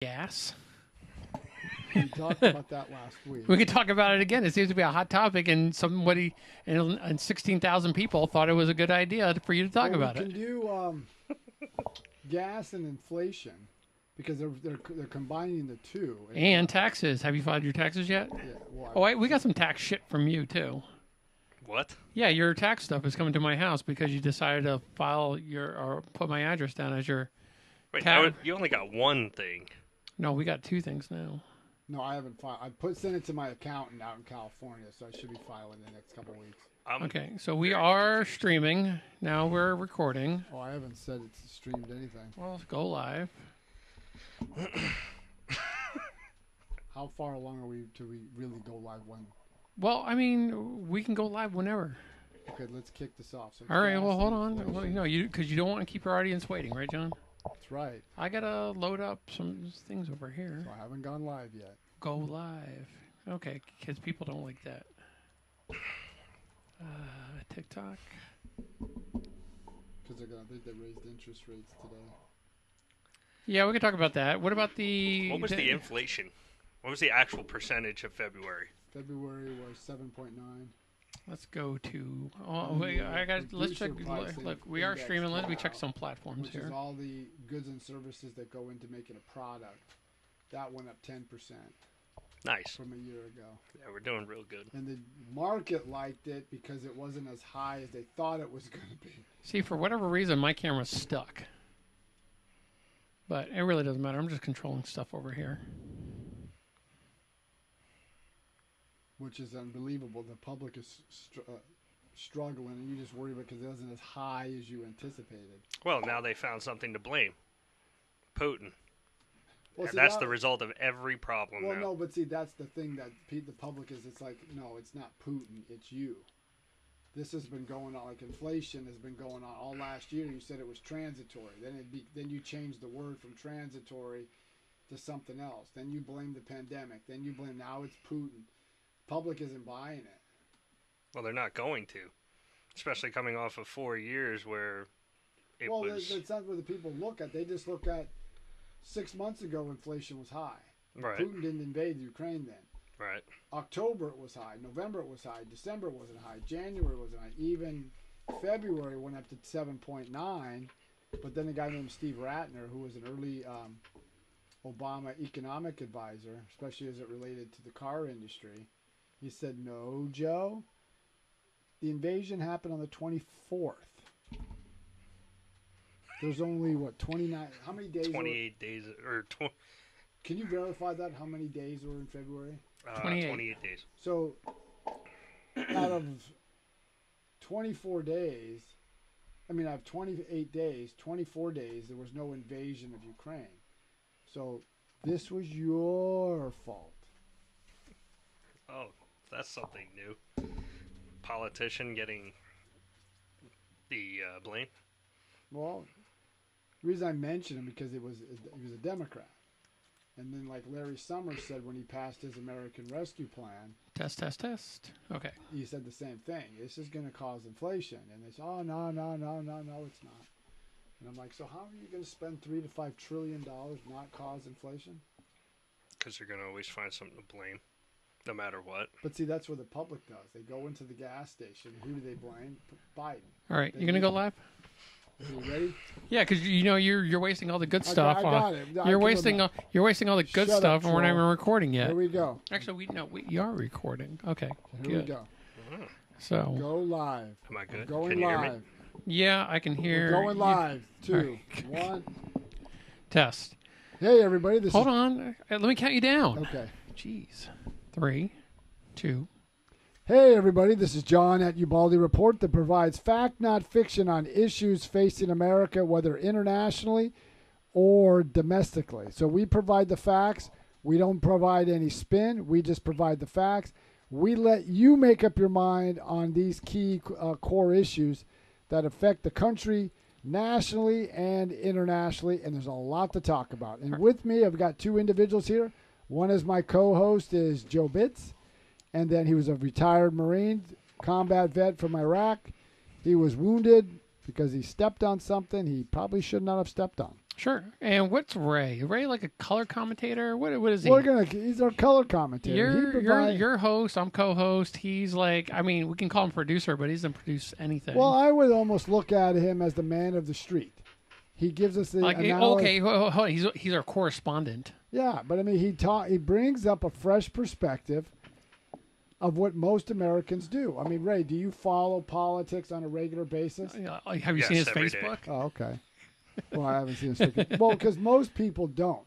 gas. We talked about that last week. We could talk about it again. It seems to be a hot topic, and somebody and 16,000 people thought it was a good idea for you to talk about we it. can do gas and inflation because they're combining the two. And taxes. Have you filed your taxes yet? Yeah, well, Oh, wait, we got some tax shit from you too. What? Yeah, your tax stuff is coming to my house because you decided to file or put my address down as your. Wait, Tab- you only got one thing. No, we got two things now. No, I haven't filed. I sent it to my accountant out in California, so I should be filing in the next couple of weeks. Okay, so we are streaming. Now we're recording. Oh, I haven't said it's streamed anything. Well, let's go live. How far along are we till we really go live? When? Well, I mean, we can go live whenever. Okay, let's kick this off. So All right, gas well, hold and on. inflation. Well, because you don't want to keep our audience waiting, right, John? That's right. I gotta load up some things over here. So I haven't gone live yet. Go live. Okay, because people don't like that. TikTok. Because I think they raised interest rates today. Yeah, we can talk about that. What about the? What was the inflation? What was the actual percentage of February? February was 7.9. Let's go to. Oh, wait, I got. Let's check. Look, we are streaming. Let me check some platforms which here. is all the goods and services that go into making a product. That went up 10% Nice. from a year ago. Yeah, we're doing real good. And the market liked it because it wasn't as high as they thought it was going to be. See, for whatever reason, my camera's stuck. But it really doesn't matter. I'm just controlling stuff over here. Which is unbelievable. The public is struggling, and you just worry because it wasn't as high as you anticipated. Well, now they found something to blame. Putin. Well, And see, that's the result of every problem Well, now. no, but see, that's the thing that the public is. It's like, no, it's not Putin, it's you. This has been going on, like inflation has been going on all last year. You said it was transitory. Then you changed the word from transitory to something else. Then you blame the pandemic. Then you blame, now it's Putin. Public isn't buying it. Well, they're not going to. Especially coming off of 4 years where it Well, was... that's not what the people look at. They just look at 6 months ago inflation was high. Right. Putin didn't invade Ukraine then. Right. October it was high. November it was high. December wasn't high. January wasn't high. Even February went up to 7.9. But then a guy named Steve Ratner, who was an early Obama economic advisor, especially as it related to the car industry, he said, no, Joe, the invasion happened on the 24th. There's only, 29, how many days? 28 days, or... Can you verify that, how many days were in February? 28 days. So, out of 24 days, out of 28 days, 24 days, there was no invasion of Ukraine. So, this was your fault. Oh, that's something new. Politician getting the blame. Well, the reason I mentioned him because he was a Democrat. And then, like Larry Summers said when he passed his American Rescue Plan, Test. Okay. he said the same thing. This is going to cause inflation. And they said, oh, no, it's not. And I'm like, so how are you going to spend $3 to $5 trillion not cause inflation? Because you're going to always find something to blame, no matter what. But see, that's what the public does. They go into the gas station. Who do they blame? Biden. All right, you gonna go live? Are you ready? Yeah, because you're wasting all the good stuff. I got it. You're wasting all the good Shut stuff, up, and we're not troll. even recording yet. Here we go. Actually, we are recording. Okay, Here good. we go. So Go live. Am I good? Going Can you hear me? live. yeah, I can hear. We're going you. live. 2, right. 1. Test. Hey, everybody. Hold on. Let me count you down. Okay. Jeez. 3, 2. Hey, everybody. This is John at Ubaldi Report that provides fact, not fiction, on issues facing America, whether internationally or domestically. So we provide the facts. We don't provide any spin. We just provide the facts. We let you make up your mind on these key core issues that affect the country nationally and internationally, and there's a lot to talk about. And with me, I've got two individuals here. One is my co-host is Joe Bitts. And then he was a retired Marine, combat vet from Iraq. He was wounded because he stepped on something he probably should not have stepped on. Sure. And what's Ray? Ray like a color commentator? What is he? He's our color commentator. You're host. I'm co-host. He's like, I mean, we can call him producer, but he doesn't produce anything. Well, I would almost look at him as the man of the street. He gives us the okay. Hold on. He's our correspondent. Yeah, but I mean, he brings up a fresh perspective of what most Americans do. I mean, Ray, do you follow politics on a regular basis? Have you seen his Facebook? Oh, okay. Well, I haven't seen his Facebook. Well, because most people don't.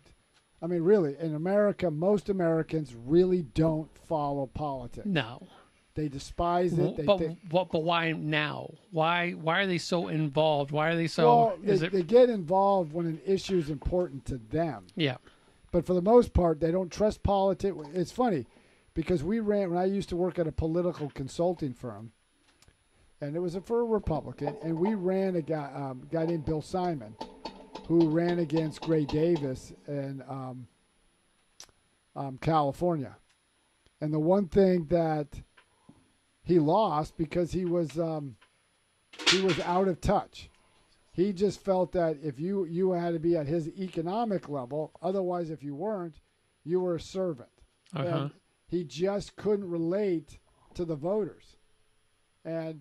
I mean, really, in America, most Americans really don't follow politics. No. They despise it. But why now? Why are they so involved? Why are they so? Well, they get involved when an issue is important to them. Yeah. But for the most part, they don't trust politics. It's funny because when I used to work at a political consulting firm, and it was for a Republican, and we ran a guy named Bill Simon, who ran against Gray Davis in California. And the one thing that he lost because he was out of touch. He just felt that if you had to be at his economic level, otherwise if you weren't, you were a servant. And he just couldn't relate to the voters. And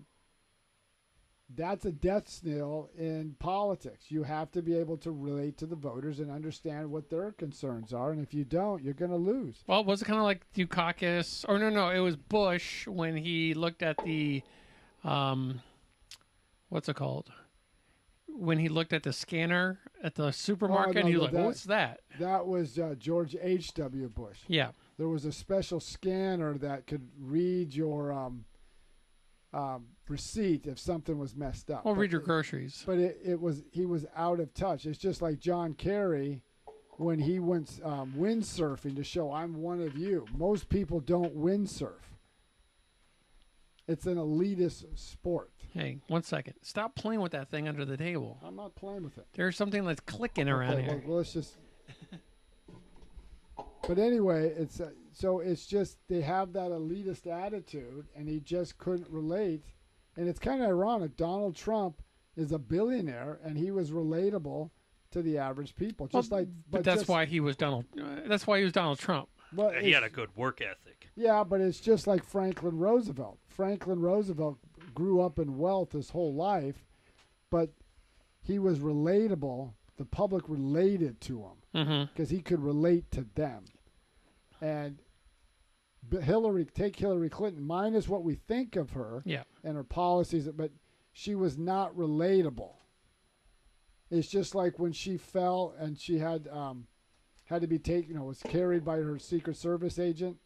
that's a death knell in politics. You have to be able to relate to the voters and understand what their concerns are. And if you don't, you're going to lose. Well, was it kind of like Dukakis? Or no, it was Bush when he looked at the, what's it called? When he looked at the scanner at the supermarket, he was like, what's that? That was George H.W. Bush. Yeah. There was a special scanner that could read your receipt if something was messed up. Or read your groceries. But he was out of touch. It's just like John Kerry when he went windsurfing to show I'm one of you. Most people don't windsurf. It's an elitist sport. Hey, 1 second. Stop playing with that thing under the table. I'm not playing with it. There's something that's clicking around here. Well, let's just. But anyway, it's just they have that elitist attitude, and he just couldn't relate. And it's kind of ironic. Donald Trump is a billionaire, and he was relatable to the average people. But that's why he was Donald. That's why he was Donald Trump. But he had a good work ethic. Yeah, but it's just like Franklin Roosevelt. Franklin Roosevelt grew up in wealth his whole life, but he was relatable. The public related to him because he could relate to them. And take Hillary Clinton, minus what we think of her and her policies, but she was not relatable. It's just like when she fell and she had to be taken, was carried by her Secret Service agent,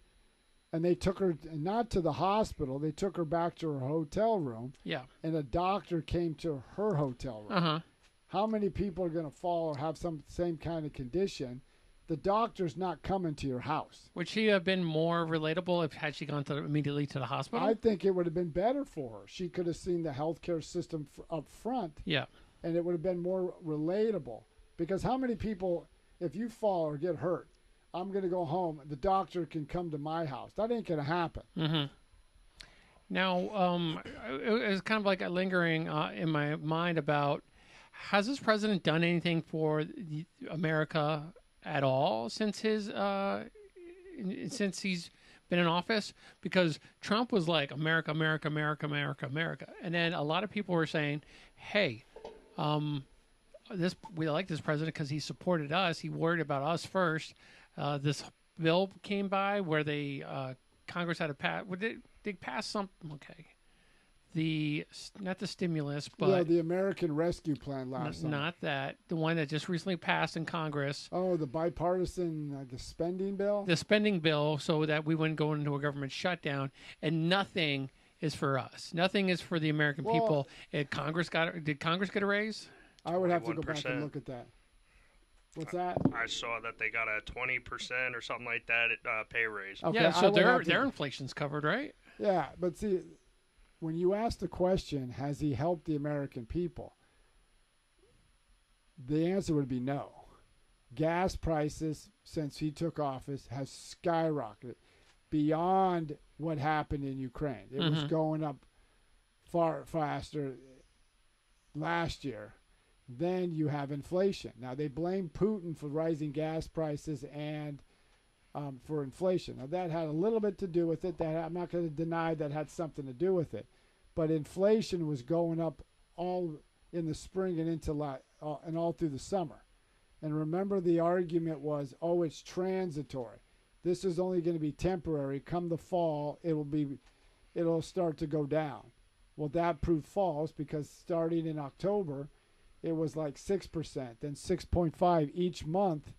and they took her not to the hospital, they took her back to her hotel room. Yeah. And a doctor came to her hotel room. How many people are going to fall or have some same kind of condition? The doctor's not coming to your house. Would she have been more relatable had she gone immediately to the hospital? I think it would have been better for her. She could have seen the healthcare system up front. Yeah. And it would have been more relatable. Because how many people, if you fall or get hurt, I'm going to go home, the doctor can come to my house. That ain't going to happen. Now, it was kind of like lingering in my mind about, has this president done anything for America at all since he's been in office? Because Trump was like America, America, America, America, America, and then a lot of people were saying, "Hey, we like this president because he supported us. He worried about us first." This bill came by where Congress had to pass. They passed something. Okay. Not the stimulus, but the American Rescue Plan last summer. Not that. The one that just recently passed in Congress. Oh, the bipartisan the spending bill? The spending bill, so that we wouldn't go into a government shutdown, and nothing is for us. Nothing is for the American people. Did Congress get a raise? I would have to go back and look at that. What's that? I saw that they got a 20% or something like that pay raise. Okay, yeah, so their inflation's covered, right? Yeah, but see, when you ask the question, has he helped the American people? The answer would be no. Gas prices, since he took office, have skyrocketed beyond what happened in Ukraine. It was going up far faster last year. then you have inflation. Now, they blame Putin for rising gas prices and for inflation. Now, that had a little bit to do with it. That I'm not going to deny that had something to do with it. But inflation was going up all in the spring and and all through the summer. And remember, the argument was, oh, it's transitory. This is only going to be temporary. Come the fall, it'll start to go down. Well, that proved false, because starting in October, it was like 6%, then 6.5 each month.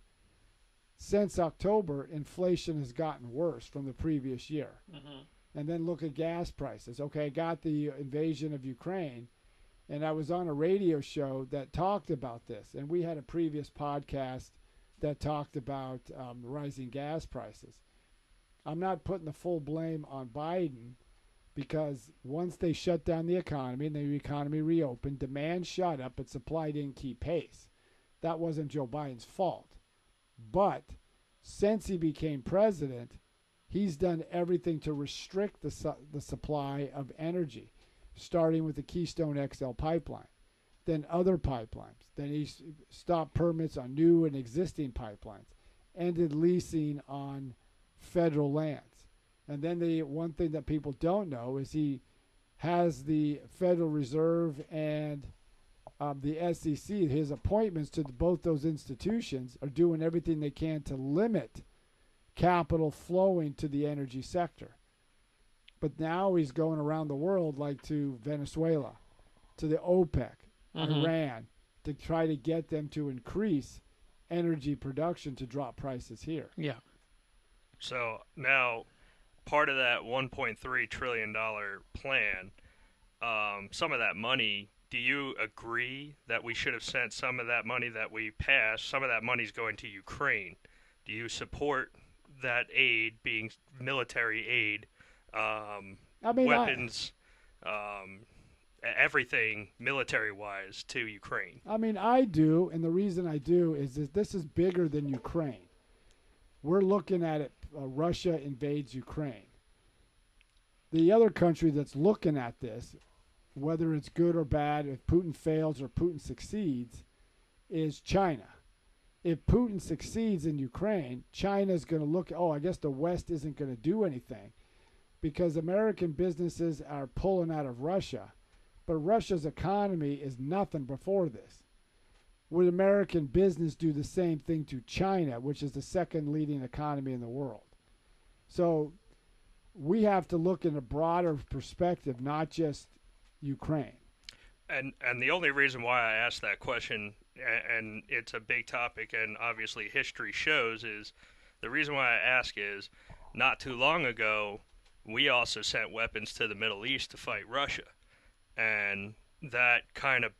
Since October, inflation has gotten worse from the previous year. Mm-hmm. And then look at gas prices. Okay, I got the invasion of Ukraine, and I was on a radio show that talked about this. And we had a previous podcast that talked about rising gas prices. I'm not putting the full blame on Biden, because once they shut down the economy and the economy reopened, demand shot up, but supply didn't keep pace. That wasn't Joe Biden's fault. But since he became president, he's done everything to restrict the supply of energy, starting with the Keystone XL pipeline, then other pipelines. Then he stopped permits on new and existing pipelines, ended leasing on federal lands. And then the one thing that people don't know is he has the Federal Reserve and the SEC, his appointments to both those institutions are doing everything they can to limit capital flowing to the energy sector. But now he's going around the world, like to Venezuela, to the OPEC, Iran, to try to get them to increase energy production to drop prices here. Yeah. So now, part of that $1.3 trillion plan, some of that money, do you agree that we should have sent some of that money that we passed, some of that money's going to Ukraine? Do you support that aid being military aid, weapons, everything military-wise to Ukraine? I mean, I do, and the reason I do is that this is bigger than Ukraine. We're looking at it, Russia invades Ukraine. The other country that's looking at this, whether it's good or bad, if Putin fails or Putin succeeds, is China. If Putin succeeds in Ukraine, China's going to look, oh, I guess the West isn't going to do anything, because American businesses are pulling out of Russia. But Russia's economy is nothing before this. Would American business do the same thing to China, which is the second leading economy in the world? So we have to look in a broader perspective, not just Ukraine. And the only reason why I asked that question, and it's a big topic, and obviously history shows, is the reason why I ask is, not too long ago, we also sent weapons to the Middle East to fight Russia. And that kind of,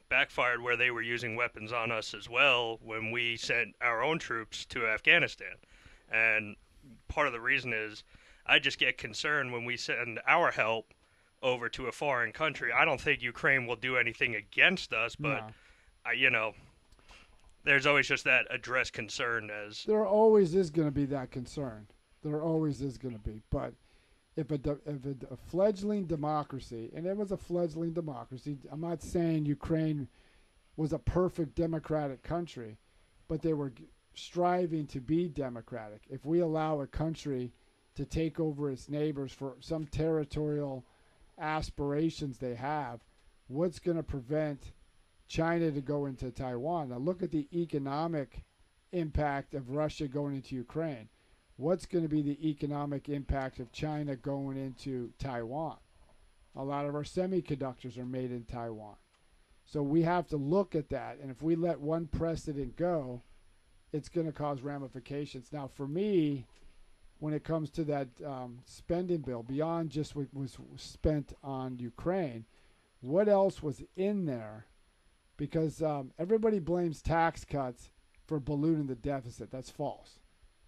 backfired, where they were using weapons on us as well when we sent our own troops to Afghanistan. And part of the reason is I just get concerned when we send our help over to a foreign country. I don't think Ukraine will do anything against us, but, there's always just that addressed concern as... There always is going to be that concern. There always is going to be. But if a fledgling democracy, and it was a fledgling democracy, I'm not saying Ukraine was a perfect democratic country, but they were striving to be democratic. If we allow a country to take over its neighbors for some territorial aspirations they have, what's going to prevent China to go into Taiwan? Now look at the economic impact of Russia going into Ukraine. What's going to be the economic impact of China going into Taiwan? A lot of our semiconductors are made in Taiwan. So we have to look at that, and if we let one precedent go, it's going to cause ramifications. Now for me, when it comes to that spending bill, beyond just what was spent on Ukraine, what else was in there? Because everybody blames tax cuts for ballooning the deficit. That's false.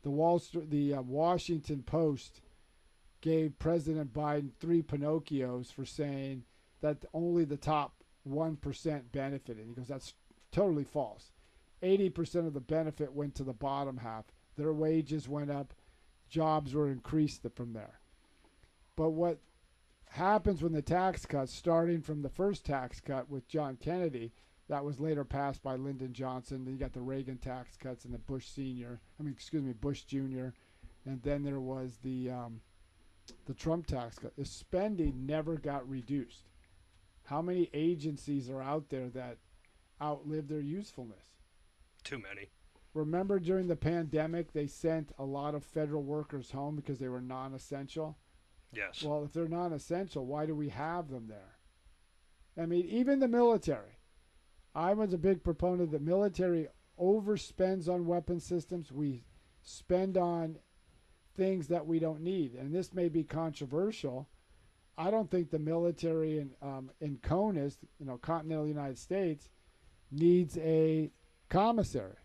The Washington Post gave President Biden 3 Pinocchios for saying that only the top 1% benefited. He goes, that's totally false. 80% of the benefit went to the bottom half. Their wages went up. Jobs were increased from there. But what happens when the tax cuts, starting from the first tax cut with John Kennedy, That was later passed by Lyndon Johnson. Then you got the Reagan tax cuts and the Bush Jr. And then there was the Trump tax cut. The spending never got reduced. How many agencies are out there that outlive their usefulness? Too many. Remember during the pandemic, they sent a lot of federal workers home because they were non-essential? Yes. Well, if they're non-essential, why do we have them there? I mean, even the military. I was a big proponent that military overspends on weapon systems. We spend on things that we don't need. And this may be controversial. I don't think the military in CONUS, continental United States, needs a commissary.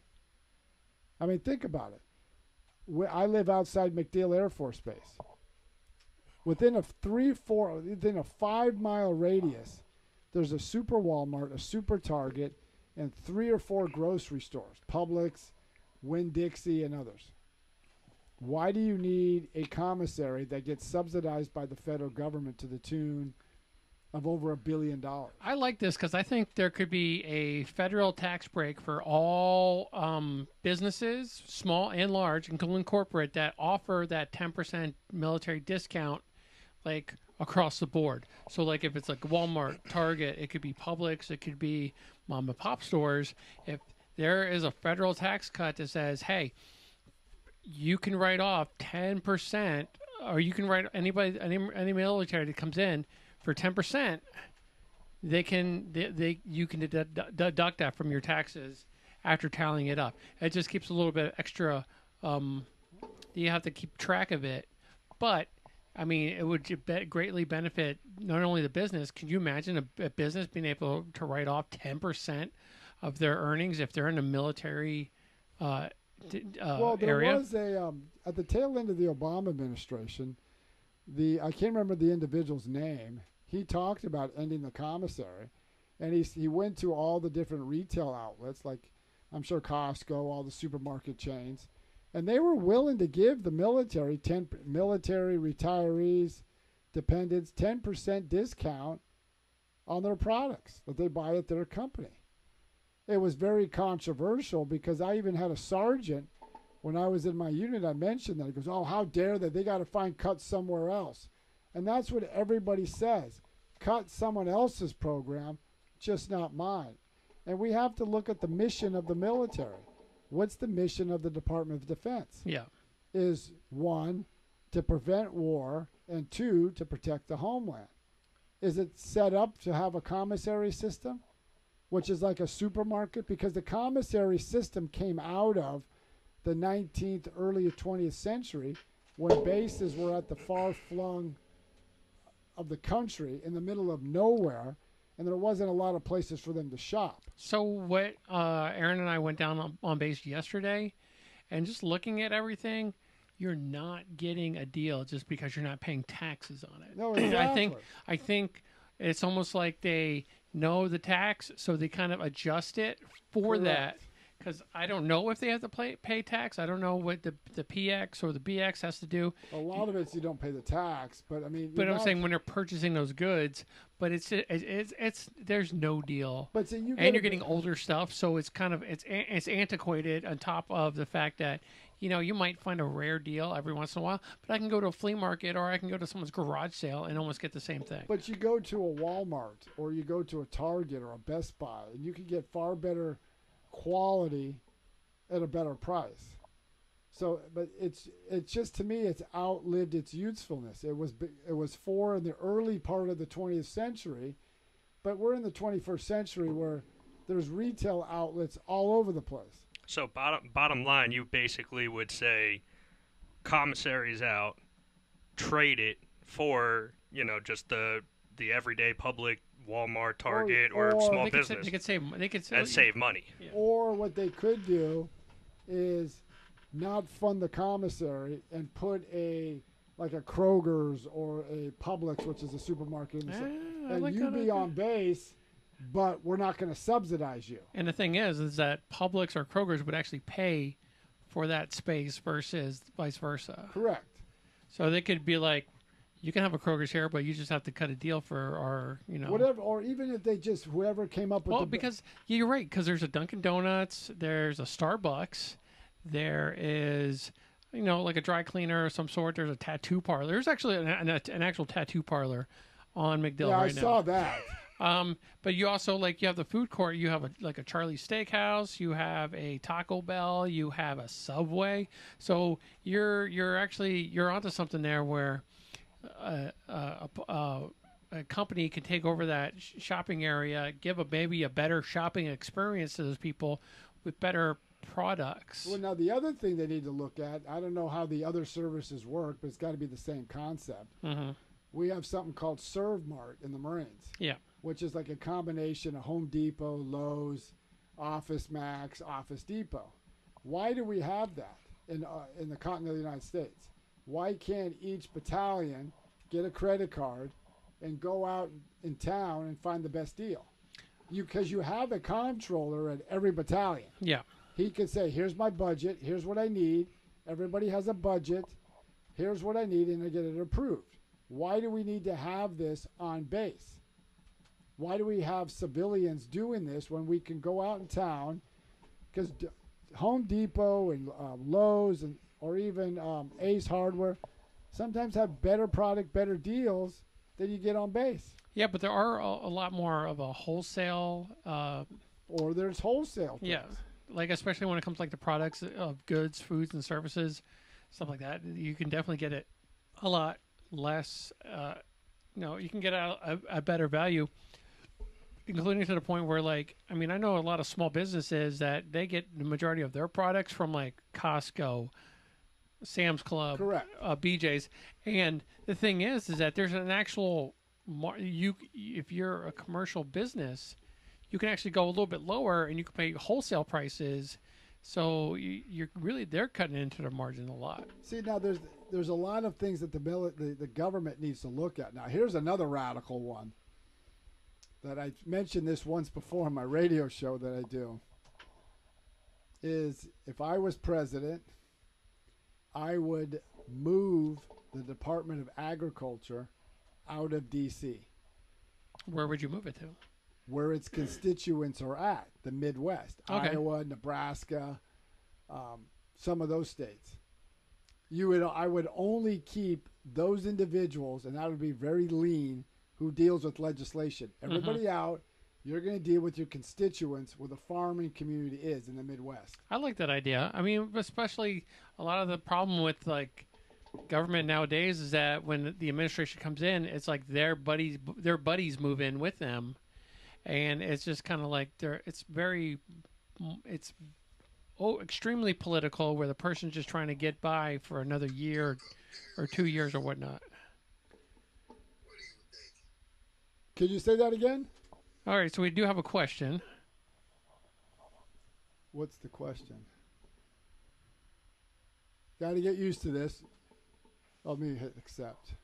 I mean, think about it. I live outside MacDill Air Force Base. Within a 5-mile radius, there's a super Walmart, a super Target, and 3 or 4 grocery stores, Publix, Winn-Dixie, and others. Why do you need a commissary that gets subsidized by the federal government to the tune of over $1 billion? I like this because I think there could be a federal tax break for all businesses, small and large, including corporate, that offer that 10% military discount, like across the board. So, like if it's like Walmart, Target, it could be Publix, it could be mom and pop stores. If there is a federal tax cut that says, hey, you can write off 10%, or you can write any military that comes in for 10%, you can deduct that from your taxes after tallying it up. It just keeps a little bit extra. You have to keep track of it, but I mean, it would greatly benefit not only the business. Can you imagine a business being able to write off 10% of their earnings if they're in a military well, there area? was at the tail end of the Obama administration, I can't remember the individual's name. He talked about ending the commissary, and he went to all the different retail outlets, like I'm sure Costco, all the supermarket chains, and they were willing to give the military retirees, dependents, 10% discount on their products that they buy at their company. It was very controversial because I even had a sergeant when I was in my unit. I mentioned that. He goes, "Oh, how dare they? They got to find cuts somewhere else." And that's what everybody says. Cut someone else's program, just not mine. And we have to look at the mission of the military. What's the mission of the Department of Defense? Yeah. Is 1, to prevent war, and 2, to protect the homeland. Is it set up to have a commissary system, which is like a supermarket? Because the commissary system came out of the 19th, early 20th century when bases were at the far-flung of the country in the middle of nowhere, and there wasn't a lot of places for them to shop. So what Aaron and I went down on base yesterday, and just looking at everything, you're not getting a deal just because you're not paying taxes on it. No, exactly. I think it's almost like they know the tax, so they kind of adjust it for Correct. that. Because I don't know if they have to pay tax. I don't know what the PX or the BX has to do. A lot of it's you don't pay the tax, but I mean. But I'm saying when they're purchasing those goods, but it's there's no deal. But so you're getting older stuff, so it's kind of it's antiquated. On top of the fact that you might find a rare deal every once in a while, but I can go to a flea market or I can go to someone's garage sale and almost get the same thing. But you go to a Walmart or you go to a Target or a Best Buy, and you can get far better quality at a better price. So, but it's just, to me, it's outlived its usefulness. It was for in the early part of the 20th century, but we're in the 21st century where there's retail outlets all over the place. So bottom line, you basically would say commissaries out, trade it for just the everyday public Walmart, Target, or small business. They could save money. Yeah. Or what they could do is not fund the commissary and put like a Kroger's or a Publix, which is a supermarket, and you be on base, but we're not going to subsidize you. And the thing is that Publix or Kroger's would actually pay for that space versus vice versa. Correct. So they could be like, you can have a Kroger's here, but you just have to cut a deal for our, Whatever, or even if they just whoever came up with Well, because you're right, because there's a Dunkin' Donuts, there's a Starbucks, there is, like a dry cleaner of some sort. There's a tattoo parlor. There's actually an actual tattoo parlor on McDill right now. I saw that. But you also you have the food court. You have a Charlie's Steakhouse. You have a Taco Bell. You have a Subway. So you're onto something there where a company can take over that shopping area, give maybe a better shopping experience to those people with better products. Well, now the other thing they need to look at, I don't know how the other services work, but it's got to be the same concept. Mm-hmm. We have something called Serve Mart in the Marines. Yeah. Which is like a combination of Home Depot, Lowe's, Office Max, Office Depot. Why do we have that in the continental United States? Why can't each battalion get a credit card and go out in town and find the best deal? Because you have a comptroller at every battalion. Yeah. He could say, here's my budget, here's what I need. Everybody has a budget. Here's what I need, and I get it approved. Why do we need to have this on base? Why do we have civilians doing this when we can go out in town? Because Home Depot and Lowe's or even Ace Hardware sometimes have better product, better deals than you get on base. Yeah, but there are a lot more of a wholesale. Or there's wholesale things. Yeah, especially when it comes to products of goods, foods, and services, stuff like that. You can definitely get it a lot less. You can get a better value. Including to the point where, I know a lot of small businesses that they get the majority of their products from Costco, Sam's Club, correct, BJ's, and the thing is that there's an actual if you're a commercial business, you can actually go a little bit lower and you can pay wholesale prices. So they're cutting into their margin a lot. See, now there's a lot of things that the government needs to look at. Now here's another radical one. That I mentioned this once before on my radio show that I do, is if I was president, I would move the Department of Agriculture out of D.C. Where would you move it to? Where its constituents are at, the Midwest, okay. Iowa, Nebraska, some of those states. I would only keep those individuals, and that would be very lean, who deals with legislation. Everybody out, you're going to deal with your constituents where the farming community is in the Midwest. I like that idea. Especially a lot of the problem with government nowadays is that when the administration comes in, it's their buddies move in with them, and it's just kind of it's extremely political, where the person's just trying to get by for another year or 2 years or whatnot. Can you say that again? All right, so we do have a question. What's the question? Got to get used to this. Let me hit accept.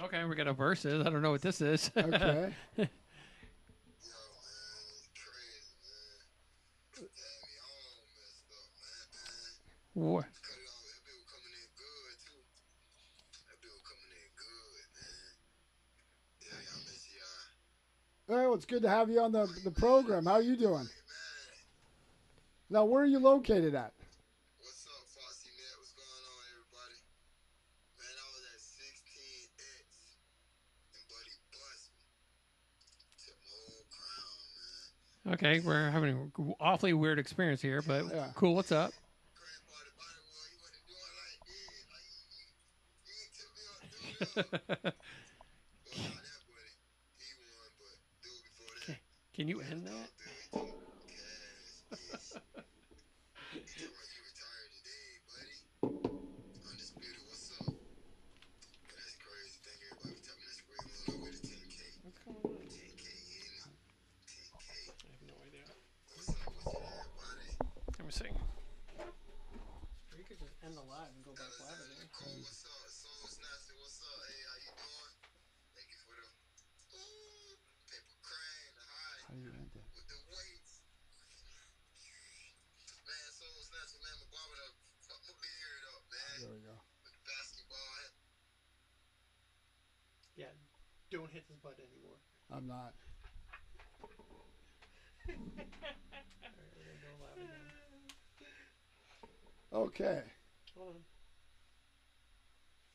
Okay, we got a versus. I don't know what this is. Okay. What? Well, it's good to have you on the program. How are you doing? Now, where are you located at? What's up, Fossy Net? What's going on, everybody? Man, I was at 16X, and Buddy bust me. Took my whole crown, man. Okay, we're having an awfully weird experience here, but yeah. Cool. What's up? Crazy part about it was he wasn't doing like this. He took me on through Can you end that? Let me see. You could just end the live and go back live again. What's up? Soul Snatcher, what's up? Hey, how you doing? Thank you for the paper crane, the high. How do you end it? With the weights. Man, Soul Snatcher, man, my barber done fucked my beard up, man. There we go. With Yeah, don't hit this button anymore. I'm not. Okay. Hold on.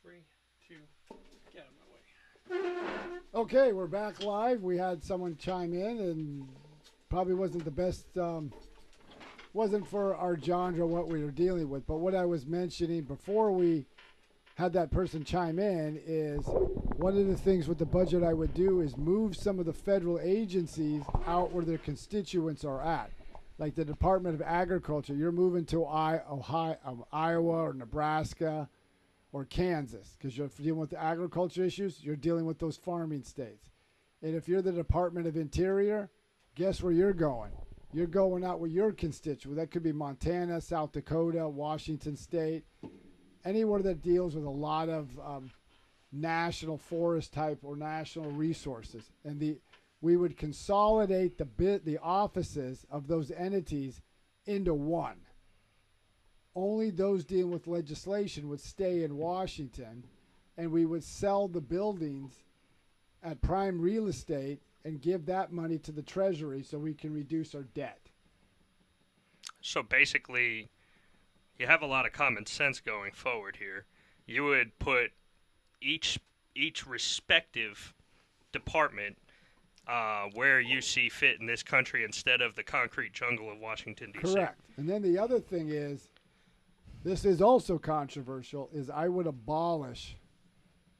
3, 2, get out of my way. Okay, we're back live. We had someone chime in, and probably wasn't the best. Wasn't for our genre what we were dealing with. But what I was mentioning before we had that person chime in is one of the things with the budget I would do is move some of the federal agencies out where their constituents are at. Like the Department of Agriculture, you're moving to Iowa or Nebraska or Kansas because you're dealing with the agriculture issues. You're dealing with those farming states. And if you're the Department of Interior, guess where you're going? You're going out with your constituent. That could be Montana, South Dakota, Washington State, anywhere that deals with a lot of national forest type or national resources. And we would consolidate the offices of those entities into one. Only those dealing with legislation would stay in Washington, and we would sell the buildings at prime real estate and give that money to the Treasury so we can reduce our debt. So basically, you have a lot of common sense going forward here. You would put each respective department where you see fit in this country instead of the concrete jungle of Washington, D.C. Correct. And then the other thing is, this is also controversial, is I would abolish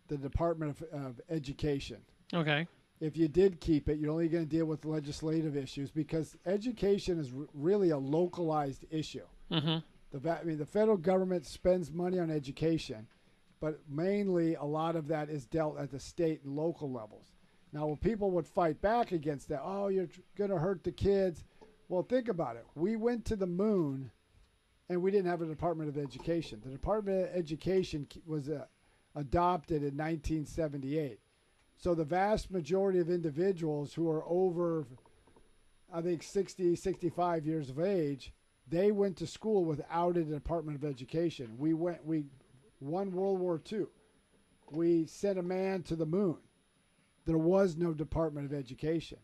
the Department of Education. Okay. If you did keep it, you're only going to deal with legislative issues because education is really a localized issue. Mm-hmm. The federal government spends money on education, but mainly a lot of that is dealt at the state and local levels. Now, when people would fight back against that, oh, you're going to hurt the kids. Well, think about it. We went to the moon, and we didn't have a Department of Education. The Department of Education was adopted in 1978. So the vast majority of individuals who are over, I think, 60, 65 years of age, they went to school without a Department of Education. We won World War II. We sent a man to the moon. There was no Department of Education.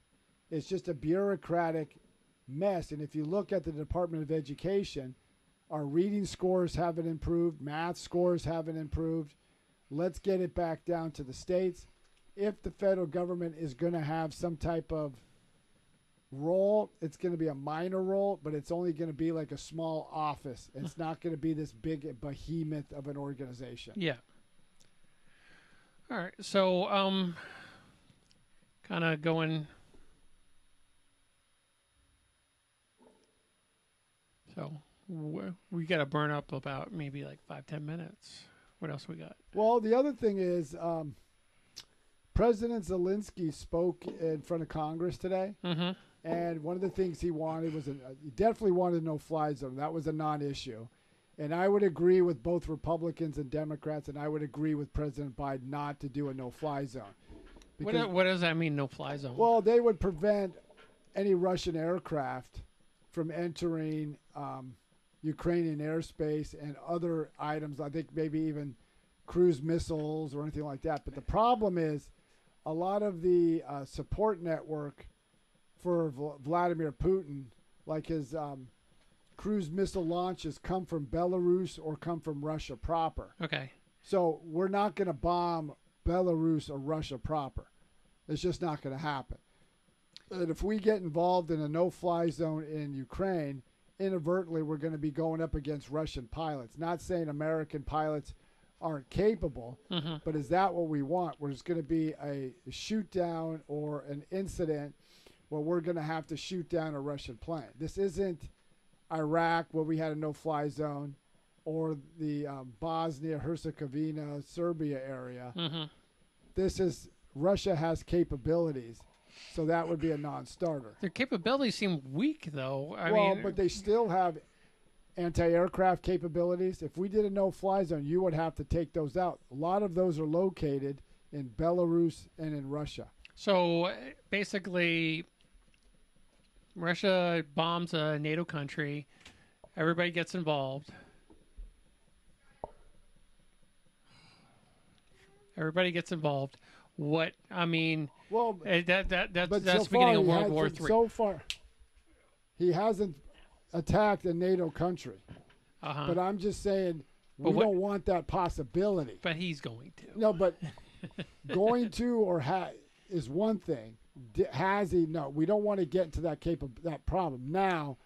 It's just a bureaucratic mess. And if you look at the Department of Education, our reading scores haven't improved. Math scores haven't improved. Let's get it back down to the states. If the federal government is going to have some type of role, it's going to be a minor role, but it's only going to be like a small office. It's not going to be this big behemoth of an organization. Yeah. All right. So, kind of going. So we got to burn up about maybe like 5-10 minutes. What else we got? Well, the other thing is, President Zelensky spoke in front of Congress today, and one of the things he wanted was he definitely wanted a no-fly zone. That was a non-issue, and I would agree with both Republicans and Democrats, and I would agree with President Biden not to do a no-fly zone. What does that mean, no-fly zone? Well, they would prevent any Russian aircraft from entering Ukrainian airspace and other items. I think maybe even cruise missiles or anything like that. But the problem is, a lot of the support network for Vladimir Putin, like his cruise missile launches, come from Belarus or come from Russia proper. Okay. So we're not going to bomb Belarus or Russia proper. It's just not going to happen. And if we get involved in a no-fly zone in Ukraine, inadvertently we're going to be going up against Russian pilots. Not saying American pilots aren't capable, but is that what we want? Where it's going to be a shoot down or an incident where we're going to have to shoot down a Russian plane. This isn't Iraq where we had a no-fly zone or the Bosnia-Herzegovina, Serbia area. This is Russia has capabilities, so that would be a non-starter. Their capabilities seem weak, though. I well, mean, but they still have anti-aircraft capabilities. If we did a no-fly zone, you would have to take those out. A lot of those are located in Belarus and in Russia. So basically, Russia bombs a NATO country. Everybody gets involved. what I mean. Well, That's but that's so beginning far, of he World War hasn't- III. so far, he hasn't attacked a NATO country. Uh-huh. But I'm just saying, But we what- don't want that possibility. But he's going to. No, but going to or is one thing. Has he? No, we don't want to get into that problem. Now,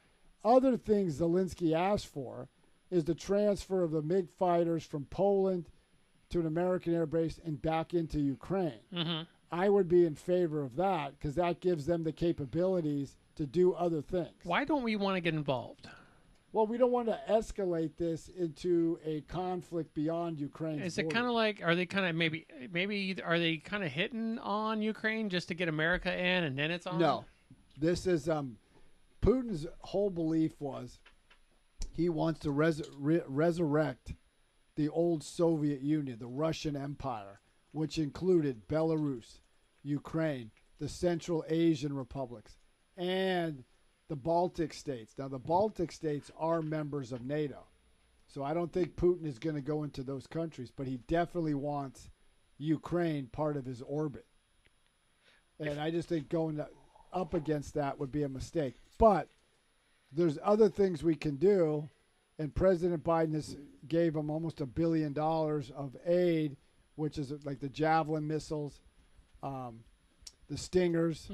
other things Zelensky asked for is the transfer of the MiG fighters from Poland to an American air base and back into Ukraine. Mm-hmm. I would be in favor of that because that gives them the capabilities to do other things. Why don't we want to get involved? Well, we don't want to escalate this into a conflict beyond Ukraine. Is it kind of like, are they kind of maybe are they kind of hitting on Ukraine just to get America in and then it's on? No. This is Putin's whole belief was he wants to resurrect the old Soviet Union, the Russian Empire, which included Belarus, Ukraine, the Central Asian republics, and the Baltic states. Now, the Baltic states are members of NATO. So I don't think Putin is going to go into those countries, but he definitely wants Ukraine part of his orbit. And I just think going up against that would be a mistake. But there's other things we can do, and President Biden gave him almost $1 billion of aid, which is like the Javelin missiles, the Stingers,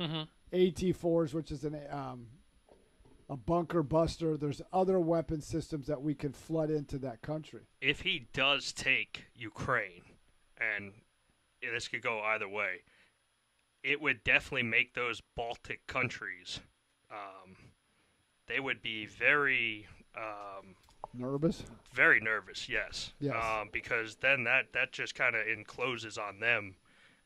AT-4s, which is a bunker buster. There's other weapon systems that we can flood into that country. If he does take Ukraine, and this could go either way, it would definitely make those Baltic countries, they would be very nervous. Very nervous, yes. Yes. Because then that just kind of encloses on them.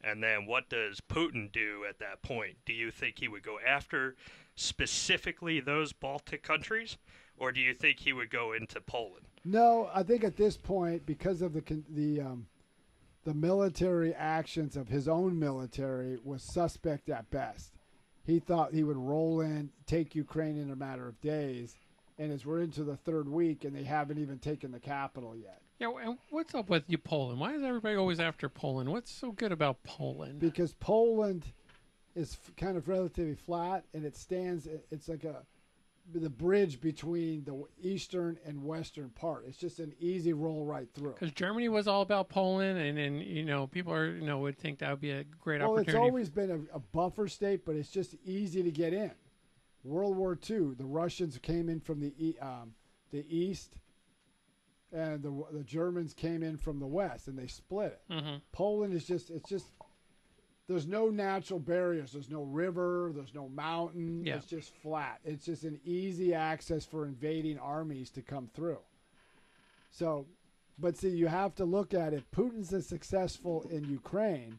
And then what does Putin do at that point? Do you think he would go after specifically those Baltic countries, or do you think he would go into Poland? No, I think at this point, because of the military actions of his own military, was suspect at best. He thought he would roll in, take Ukraine in a matter of days, and as we're into the third week, and they haven't even taken the capital yet. Yeah, and what's up with you, Poland? Why is everybody always after Poland? What's so good about Poland? Because Poland is kind of relatively flat, and it stands. It's like the bridge between the eastern and western part. It's just an easy roll right through. Because Germany was all about Poland, and people would think that would be a great opportunity. Well, it's always been a buffer state, but it's just easy to get in. World War II, the Russians came in from the east, and the Germans came in from the west, and they split it. Mm-hmm. Poland is just there's no natural barriers. There's no river. There's no mountain. Yeah. It's just flat. It's just an easy access for invading armies to come through. So, but see, you have to look at it. Putin's successful in Ukraine.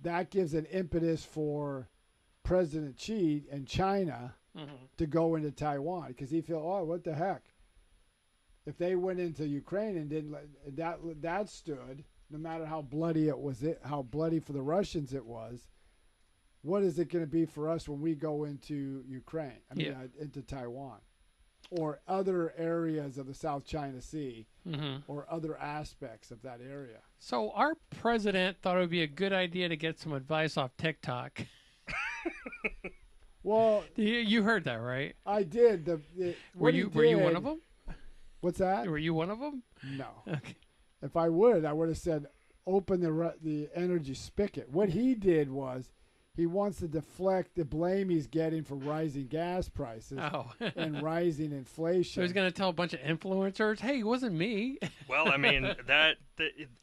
That gives an impetus for President Xi and China to go into Taiwan because he feels, oh, what the heck? If they went into Ukraine and didn't that stood, no matter how bloody how bloody for the Russians it was, what is it going to be for us when we go into Ukraine? Into Taiwan, or other areas of the South China Sea, or other aspects of that area. So our president thought it would be a good idea to get some advice off TikTok. Well, you heard that, right? I did. Were you one of them? What's that? Were you one of them? No. Okay. If I would have said, open the energy spigot. What he did was, he wants to deflect the blame he's getting for rising gas prices and rising inflation. So he's going to tell a bunch of influencers, "Hey, it wasn't me." Well, I mean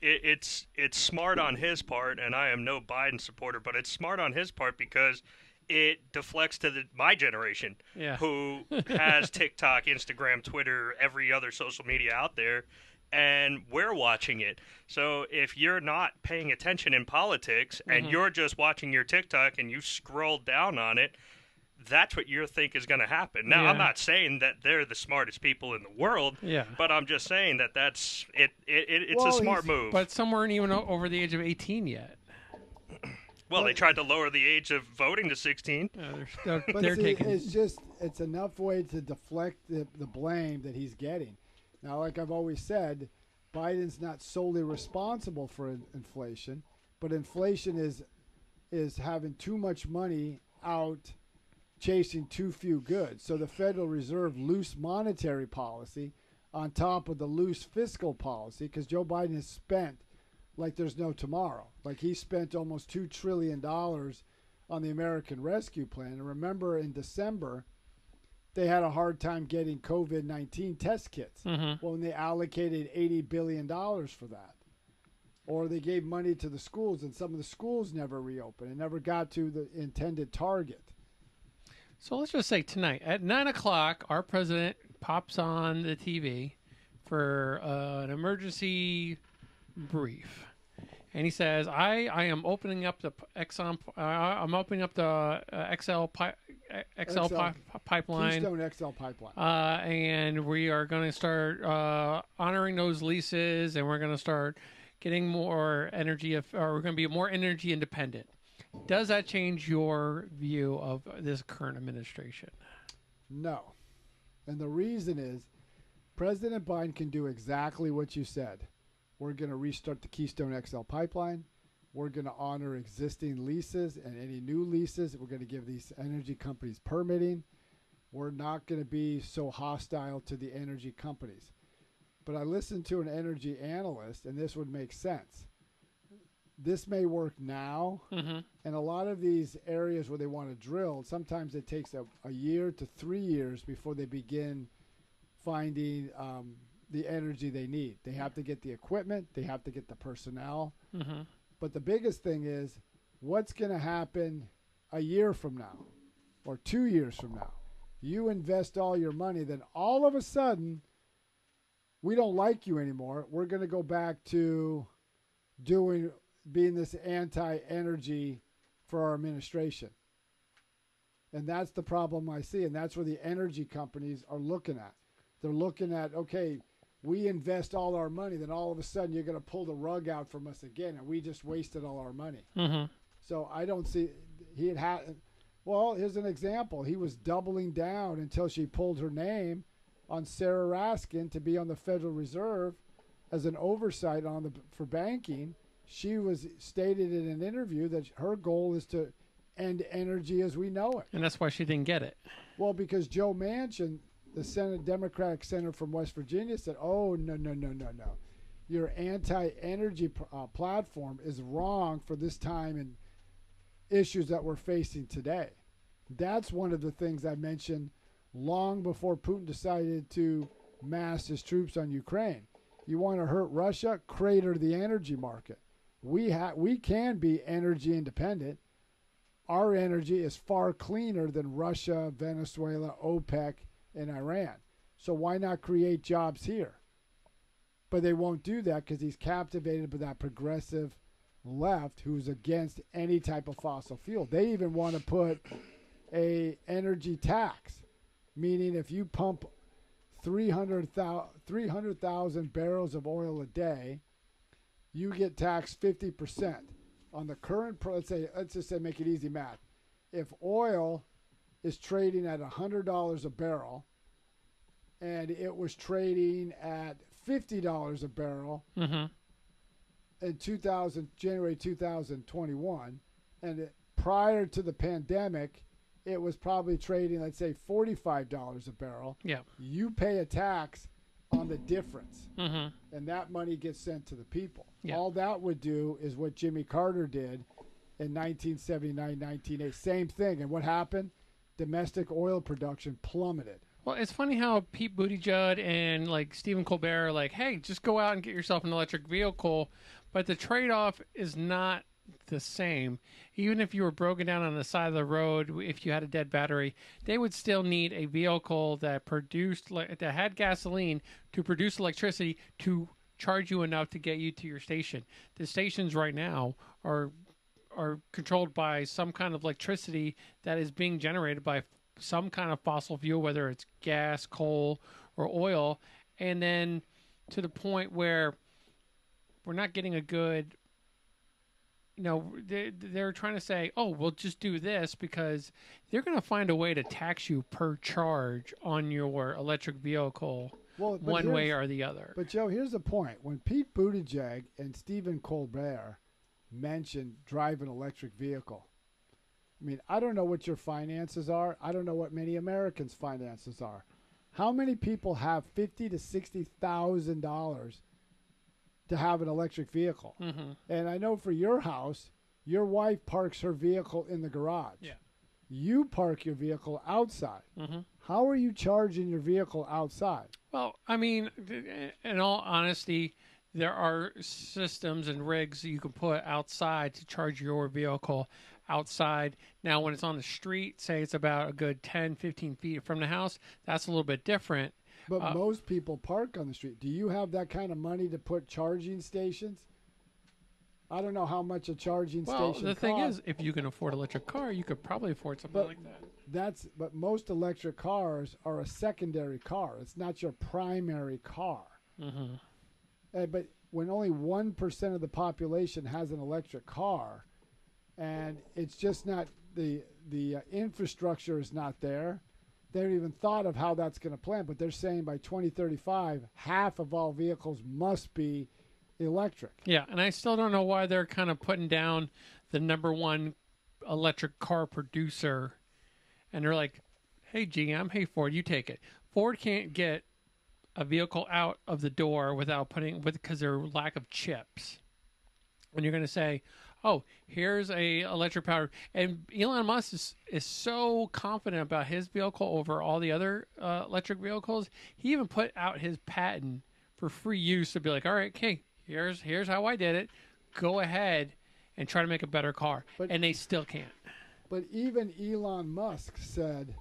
it's smart on his part, and I am no Biden supporter, but it's smart on his part because it deflects to my generation, who has TikTok, Instagram, Twitter, every other social media out there, and we're watching it. So if you're not paying attention in politics and you're just watching your TikTok and you scroll down on it, that's what you think is going to happen. Now, I'm not saying that they're the smartest people in the world, but I'm just saying that that's it. It's a smart move. But some weren't even over the age of 18 yet. Well, they tried to lower the age of voting to 16. They're taking. It's enough way to deflect the blame that he's getting. Now, like I've always said, Biden's not solely responsible for inflation, but inflation is having too much money out chasing too few goods. So the Federal Reserve loose monetary policy on top of the loose fiscal policy, because Joe Biden has spent like there's no tomorrow. Like he spent almost $2 trillion on the American Rescue Plan. And remember in December, they had a hard time getting COVID-19 test kits. Mm-hmm. Well, when they allocated $80 billion for that. Or they gave money to the schools, and some of the schools never reopened and never got to the intended target. So let's just say tonight at 9 o'clock, our president pops on the TV for an emergency brief, and he says, "I am opening up the Exxon. I'm opening up the pipeline, Keystone XL pipeline, and we are going to start honoring those leases, and we're going to start getting more energy, or we're going to be more energy independent." Does that change your view of this current administration? No. And the reason is President Biden can do exactly what you said. We're going to restart the Keystone XL pipeline. We're going to honor existing leases and any new leases. We're going to give these energy companies permitting. We're not going to be so hostile to the energy companies. But I listened to an energy analyst, and this would make sense. This may work now, and a lot of these areas where they want to drill, sometimes it takes a year to 3 years before they begin finding the energy they need. They have to get the equipment, they have to get the personnel. But the biggest thing is, what's going to happen a year from now or 2 years from now? You invest all your money, then all of a sudden, we don't like you anymore. We're going to go back to being this anti-energy for our administration. And that's the problem I see, and that's where the energy companies are looking at. They're looking at, okay, we invest all our money, then all of a sudden you're going to pull the rug out from us again, and we just wasted all our money. So I don't see, well, here's an example. He was doubling down until she pulled her name on Sarah Raskin to be on the Federal Reserve as an oversight for banking. She was stated in an interview that her goal is to end energy as we know it. And that's why she didn't get it. Well, because Joe Manchin, the Democratic Senator from West Virginia, said, oh, no. Your anti-energy platform is wrong for this time and issues that we're facing today. That's one of the things I mentioned long before Putin decided to mass his troops on Ukraine. You want to hurt Russia? Crater the energy market. We can be energy independent. Our energy is far cleaner than Russia, Venezuela, OPEC, and Iran. So why not create jobs here? But they won't do that because he's captivated by that progressive left who's against any type of fossil fuel. They even want to put a energy tax, meaning if you pump 300,000 barrels of oil a day, you get taxed 50% on the current. Let's just say, make it easy math. If oil is trading at $100 a barrel, and it was trading at $50 a barrel in January 2021, and prior to the pandemic, it was probably trading, let's say, $45 a barrel. Yeah. You pay a tax on the difference, and that money gets sent to the people. Yeah. All that would do is what Jimmy Carter did in 1979, 1980. Same thing. And what happened? Domestic oil production plummeted. Well, it's funny how Pete Buttigieg and like Stephen Colbert are like, hey, just go out and get yourself an electric vehicle. But the trade-off is not the same. Even if you were broken down on the side of the road, if you had a dead battery, they would still need a vehicle that had gasoline to produce electricity to charge you enough to get you to your station. The stations right now are controlled by some kind of electricity that is being generated by some kind of fossil fuel, whether it's gas, coal, or oil, and then to the point where we're not getting a good, they're trying to say, oh, we'll just do this because they're going to find a way to tax you per charge on your electric vehicle one way or the other. But, Joe, here's the point. When Pete Buttigieg and Stephen Colbert mention drive an electric vehicle. I mean, I don't know what your finances are. I don't know what many Americans' finances are. How many people have $50,000 to $60,000 to have an electric vehicle? Mm-hmm. And I know for your house, your wife parks her vehicle in the garage. Yeah. You park your vehicle outside. Mm-hmm. How are you charging your vehicle outside? Well, I mean, in all honesty, there are systems and rigs that you can put outside to charge your vehicle outside. Now, when it's on the street, say it's about a good 10, 15 feet from the house, that's a little bit different. But most people park on the street. Do you have that kind of money to put charging stations? I don't know how much a charging station costs. Well, the thing is, if you can afford an electric car, you could probably afford something like that. But most electric cars are a secondary car. It's not your primary car. Mm-hmm. But when only 1% of the population has an electric car, and it's just not the infrastructure is not there. They haven't even thought of how that's going to plan. But they're saying by 2035, half of all vehicles must be electric. Yeah, and I still don't know why they're kind of putting down the number one electric car producer, and they're like, "Hey GM, hey Ford, you take it." Ford can't get a vehicle out of the door because their lack of chips. And you're going to say, "Oh, here's a electric powered," and Elon Musk is so confident about his vehicle over all the other electric vehicles. He even put out his patent for free use to be like, "All right, okay. Here's how I did it. Go ahead and try to make a better car." And they still can't. But even Elon Musk said,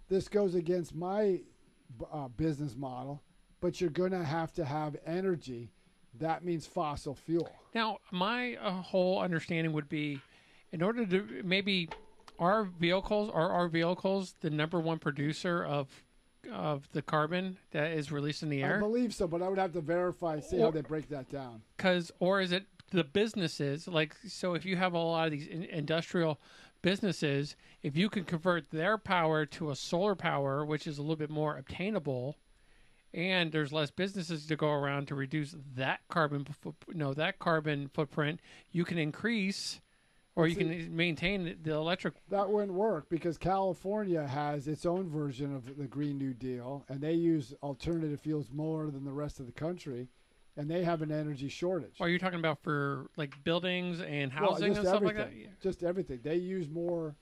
this goes against my business model, but you're going to have energy. That means fossil fuel. Now, my whole understanding would be, in order to maybe our vehicles the number one producer of the carbon that is released in the air? I believe so, but I would have to verify, see how they break that down. Or is it the businesses? So if you have a lot of these industrial businesses, if you can convert their power to a solar power, which is a little bit more obtainable, and there's less businesses to go around to reduce that carbon footprint, you can increase. Or you can maintain the electric. That wouldn't work because California has its own version of the Green New Deal, and they use alternative fuels more than the rest of the country, and they have an energy shortage. Are you talking about for like buildings and housing and stuff like that? Yeah. Just everything. They use more.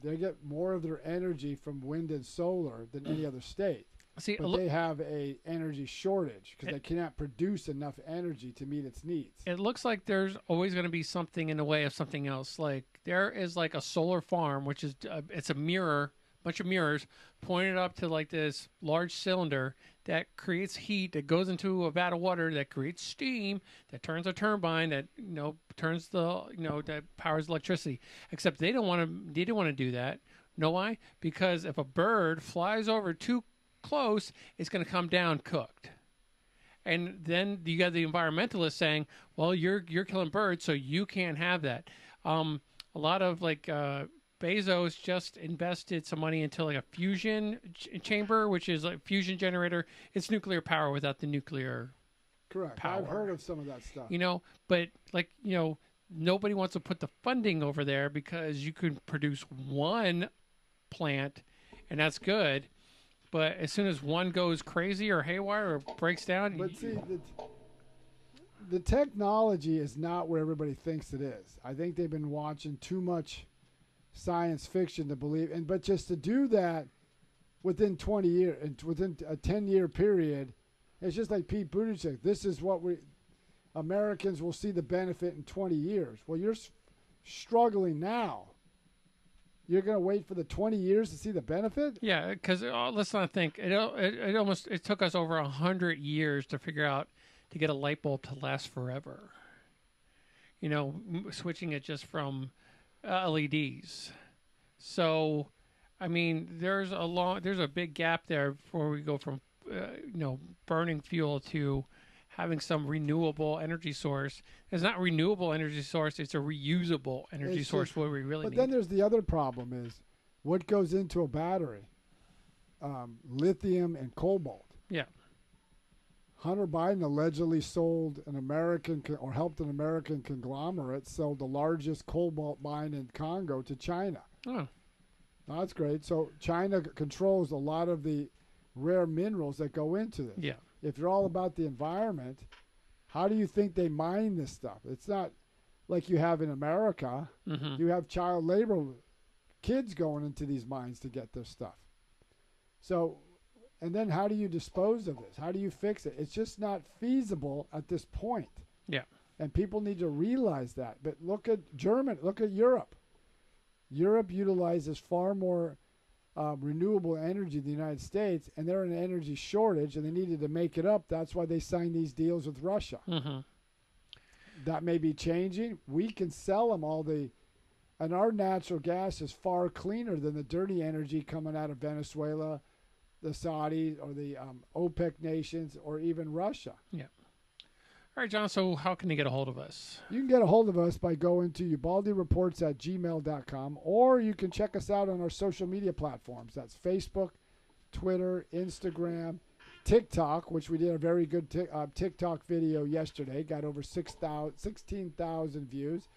They get more of their energy from wind and solar than any other state. But they have a energy shortage because they cannot produce enough energy to meet its needs. It looks like there's always going to be something in the way of something else. Like there is like a solar farm, which is it's a bunch of mirrors pointed up to like this large cylinder that creates heat that goes into a vat of water that creates steam that turns a turbine that turns that powers electricity. Except they didn't want to do that. Know why? Because if a bird flies over too close, it's going to come down cooked. And then you got the environmentalists saying, well, you're killing birds, so you can't have that. A lot of Bezos just invested some money into like a fusion chamber, which is like fusion generator. It's nuclear power without the nuclear Correct. power. I've heard of some of that stuff. But nobody wants to put the funding over there because you can produce one plant and that's good. But as soon as one goes crazy or haywire or breaks down... But see, the technology is not where everybody thinks it is. I think they've been watching too much science fiction to believe. But just to do that within 20 years, and within a 10-year period, it's just like Pete Buttigieg said, this is what Americans will see the benefit in 20 years. Well, you're struggling now. You're going to wait for the 20 years to see the benefit? Yeah, because let's not think. It took us over 100 years to figure out to get a light bulb to last forever. Switching it just from LEDs. So, I mean, there's a big gap there before we go from burning fuel to having some renewable energy source. It's not renewable energy source, it's a reusable energy source where we really need. But then there's the other problem is what goes into a battery? Lithium and cobalt. Yeah. Hunter Biden allegedly sold an American or helped an American conglomerate sell the largest cobalt mine in Congo to China. Oh, Now, that's great. So China controls a lot of the rare minerals that go into this. yeah. If you're all about the environment, how do you think they mine this stuff? It's not like you have in America. Mm-hmm. You have child labor, kids going into these mines to get this stuff. So, and then how do you dispose of this? How do you fix it? It's just not feasible at this point. Yeah. And people need to realize that. But look at Germany, look at Europe. Europe utilizes far more renewable energy than the United States, and they're in an energy shortage, and they needed to make it up. That's why they signed these deals with Russia. Mm-hmm. That may be changing. We can sell them and our natural gas is far cleaner than the dirty energy coming out of Venezuela, the Saudis, or the OPEC nations, or even Russia. Yeah. All right, John, so how can they get a hold of us? You can get a hold of us by going to ubaldireports@gmail.com, or you can check us out on our social media platforms. That's Facebook, Twitter, Instagram, TikTok, which we did a very good TikTok video yesterday. Got over 16,000 views,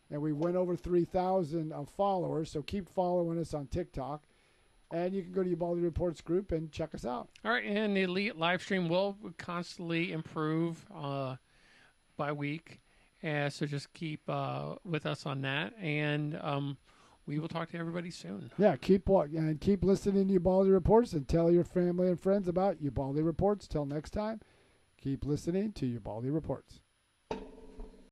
and we went over 3,000 followers. So keep following us on TikTok. And you can go to Ubaldi Reports group and check us out. All right, and the Elite live stream will constantly improve by week. So just keep with us on that, and we will talk to everybody soon. Yeah, keep listening to Ubaldi Reports, and tell your family and friends about Ubaldi Reports. Till next time, keep listening to Ubaldi Reports.